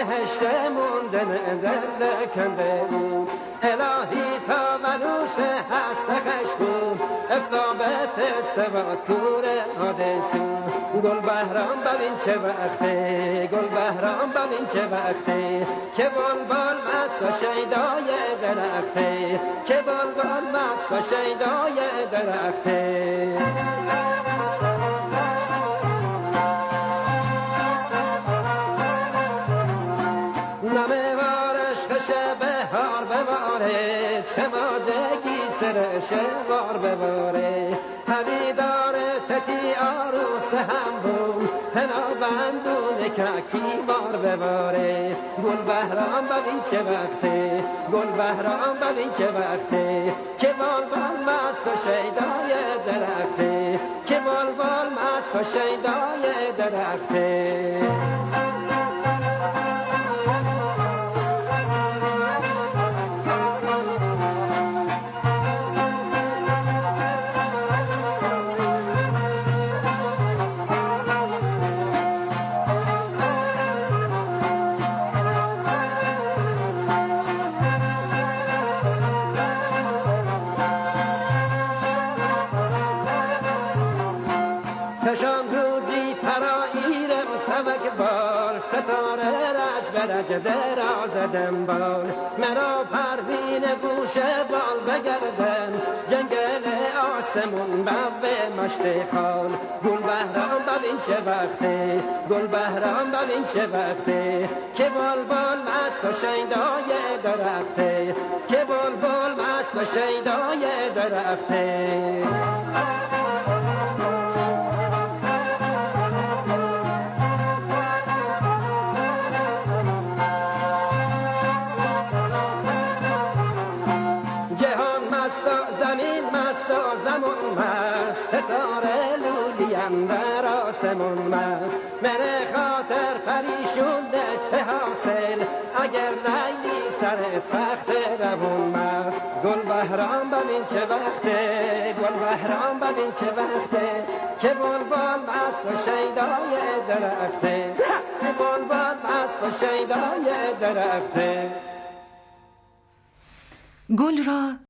بهشت موندن دل کنده بود الهی تا منوش هست خشبون افتابت استواد کوره آدسون گل بهرام ببین چه وقته گل بهرام ببین چه وقته که بلبل مست و شیدای درخته که بلبل مست و شیدای درخته نمه وارش خشه بهار بباره چه مازگی سرشه وار بباره پدیدار تتی آروس هم بود هنا بندونه که مار بباره گل بهرام ببین چه وقته گل بهرام ببین چه وقته که بلبل مست و شیدای درخته که بلبل مست و شیدای درخته کشان روزی پراییرم سمک بال ستاره رش برج دراز دنبال مرا پروین گوش بال بگردن جنگل آسمون به مشت خال گل بهرام ببین چه وقته گل بهرام ببین چه وقته که بلبل مست و شیدای درخته که بلبل مست و شیدای درخته جهان مست و زمین مست و زمان مست ستاره لولی اندر آسمون مست من خاطر پریشونده چه حاصل اگر نیلی سر تخت روون مست گل بهرام ببین چه وقته گل بهرام ببین چه وقته که بلبل مست و شیدای درخته که بلبل مست و شیدای درخته گل را